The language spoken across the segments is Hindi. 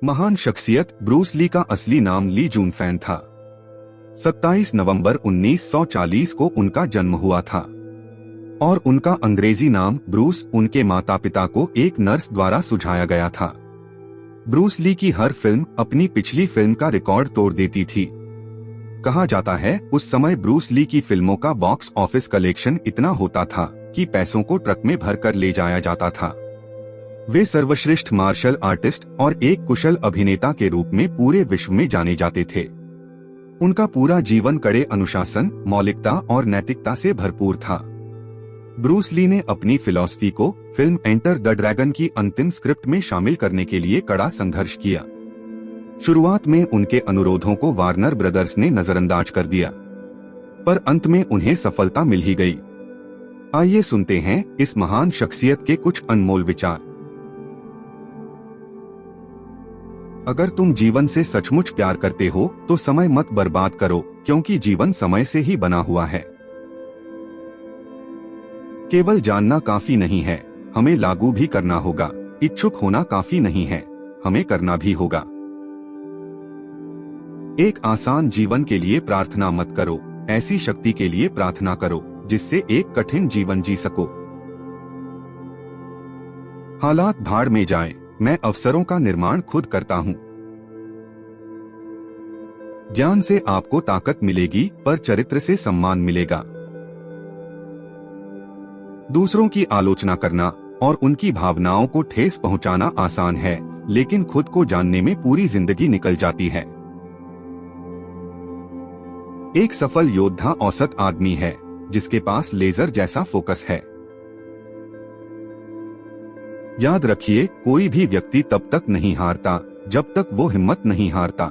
महान शख्सियत ब्रूस ली का असली नाम ली जून फैन था। 27 नवंबर 1940 को उनका जन्म हुआ था और उनका अंग्रेजी नाम ब्रूस उनके माता पिता को एक नर्स द्वारा सुझाया गया था। ब्रूस ली की हर फिल्म अपनी पिछली फिल्म का रिकॉर्ड तोड़ देती थी। कहा जाता है उस समय ब्रूस ली की फिल्मों का बॉक्स ऑफिस कलेक्शन इतना होता था कि पैसों को ट्रक में भरकर ले जाया जाता था। वे सर्वश्रेष्ठ मार्शल आर्टिस्ट और एक कुशल अभिनेता के रूप में पूरे विश्व में जाने जाते थे। उनका पूरा जीवन कड़े अनुशासन, मौलिकता और नैतिकता से भरपूर था। ब्रूस ली ने अपनी फिलॉसफी को फिल्म एंटर द ड्रैगन की अंतिम स्क्रिप्ट में शामिल करने के लिए कड़ा संघर्ष किया। शुरुआत में उनके अनुरोधों को वार्नर ब्रदर्स ने नजरअंदाज कर दिया, पर अंत में उन्हें सफलता मिल ही गई। आइए सुनते हैं इस महान शख्सियत के कुछ अनमोल विचार। अगर तुम जीवन से सचमुच प्यार करते हो तो समय मत बर्बाद करो, क्योंकि जीवन समय से ही बना हुआ है। केवल जानना काफी नहीं है, हमें लागू भी करना होगा। इच्छुक होना काफी नहीं है, हमें करना भी होगा। एक आसान जीवन के लिए प्रार्थना मत करो, ऐसी शक्ति के लिए प्रार्थना करो जिससे एक कठिन जीवन जी सको। हालात भाड़ में जाएं, मैं अवसरों का निर्माण खुद करता हूं। ज्ञान से आपको ताकत मिलेगी, पर चरित्र से सम्मान मिलेगा। दूसरों की आलोचना करना और उनकी भावनाओं को ठेस पहुंचाना आसान है, लेकिन खुद को जानने में पूरी जिंदगी निकल जाती है। एक सफल योद्धा औसत आदमी है जिसके पास लेजर जैसा फोकस है। याद रखिए, कोई भी व्यक्ति तब तक नहीं हारता जब तक वो हिम्मत नहीं हारता।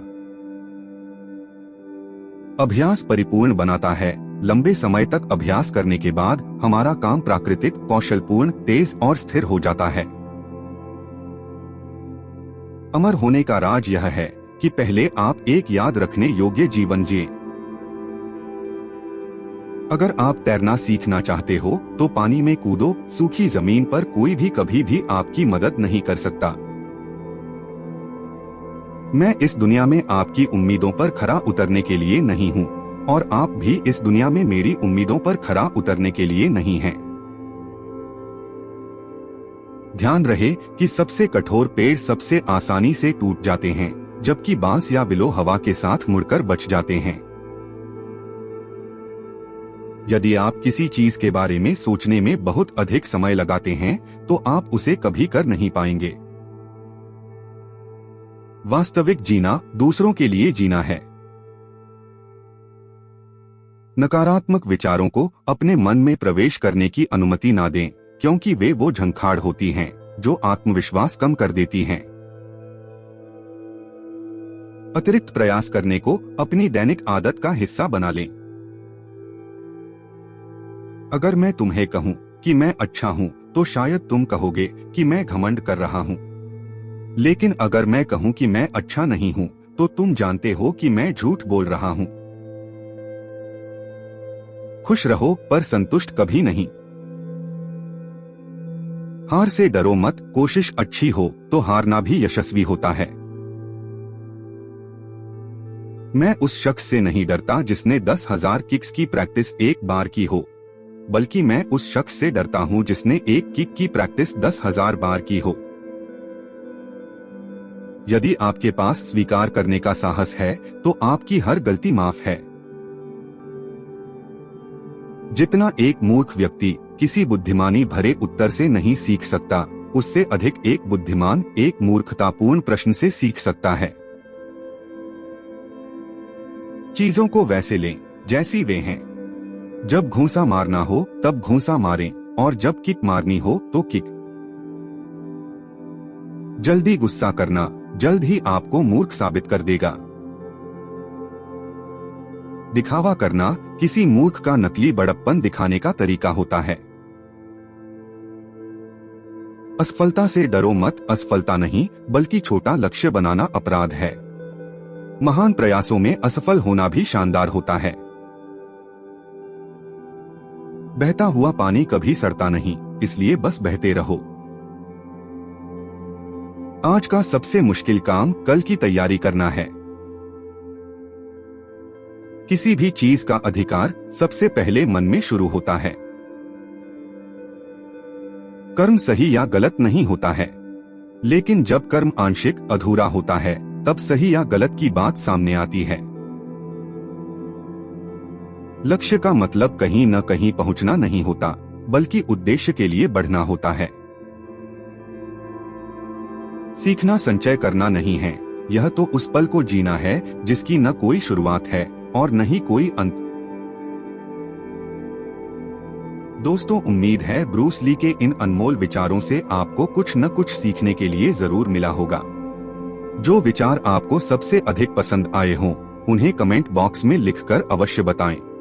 अभ्यास परिपूर्ण बनाता है। लंबे समय तक अभ्यास करने के बाद हमारा काम प्राकृतिक, कौशलपूर्ण, तेज और स्थिर हो जाता है। अमर होने का राज यह है कि पहले आप एक याद रखने योग्य जीवन जिए। अगर आप तैरना सीखना चाहते हो तो पानी में कूदो। सूखी जमीन पर कोई भी कभी भी आपकी मदद नहीं कर सकता। मैं इस दुनिया में आपकी उम्मीदों पर खरा उतरने के लिए नहीं हूँ और आप भी इस दुनिया में मेरी उम्मीदों पर खरा उतरने के लिए नहीं हैं। ध्यान रहे कि सबसे कठोर पेड़ सबसे आसानी से टूट जाते हैं, जबकि बांस या विलो हवा के साथ मुड़कर बच जाते हैं। यदि आप किसी चीज के बारे में सोचने में बहुत अधिक समय लगाते हैं तो आप उसे कभी कर नहीं पाएंगे। वास्तविक जीना दूसरों के लिए जीना है। नकारात्मक विचारों को अपने मन में प्रवेश करने की अनुमति ना दें, क्योंकि वे वो झंखाड़ होती हैं जो आत्मविश्वास कम कर देती हैं। अतिरिक्त प्रयास करने को अपनी दैनिक आदत का हिस्सा बना लें। अगर मैं तुम्हें कहूं कि मैं अच्छा हूं तो शायद तुम कहोगे कि मैं घमंड कर रहा हूं, लेकिन अगर मैं कहूं कि मैं अच्छा नहीं हूं तो तुम जानते हो कि मैं झूठ बोल रहा हूं। खुश रहो पर संतुष्ट कभी नहीं। हार से डरो मत, कोशिश अच्छी हो तो हारना भी यशस्वी होता है। मैं उस शख्स से नहीं डरता जिसने 10,000 किक्स की प्रैक्टिस एक बार की हो, बल्कि मैं उस शख्स से डरता हूं जिसने एक किक की प्रैक्टिस 10,000 बार की हो। यदि आपके पास स्वीकार करने का साहस है तो आपकी हर गलती माफ है। जितना एक मूर्ख व्यक्ति किसी बुद्धिमानी भरे उत्तर से नहीं सीख सकता, उससे अधिक एक बुद्धिमान एक मूर्खतापूर्ण प्रश्न से सीख सकता है। चीजों को वैसे लें जैसी वे हैं। जब घूंसा मारना हो तब घूंसा मारें और जब किक मारनी हो तो किक। जल्दी गुस्सा करना जल्द ही आपको मूर्ख साबित कर देगा। दिखावा करना किसी मूर्ख का नकली बड़प्पन दिखाने का तरीका होता है। असफलता से डरो मत, असफलता नहीं बल्कि छोटा लक्ष्य बनाना अपराध है। महान प्रयासों में असफल होना भी शानदार होता है। बहता हुआ पानी कभी सड़ता नहीं, इसलिए बस बहते रहो। आज का सबसे मुश्किल काम कल की तैयारी करना है। किसी भी चीज का अधिकार सबसे पहले मन में शुरू होता है। कर्म सही या गलत नहीं होता है, लेकिन जब कर्म आंशिक अधूरा होता है तब सही या गलत की बात सामने आती है। लक्ष्य का मतलब कहीं न कहीं पहुंचना नहीं होता, बल्कि उद्देश्य के लिए बढ़ना होता है। सीखना संचय करना नहीं है, यह तो उस पल को जीना है जिसकी न कोई शुरुआत है और न ही कोई अंत। दोस्तों, उम्मीद है ब्रूस ली के इन अनमोल विचारों से आपको कुछ न कुछ सीखने के लिए जरूर मिला होगा। जो विचार आपको सबसे अधिक पसंद आए हों, उन्हें कमेंट बॉक्स में लिखकर अवश्य बताएं।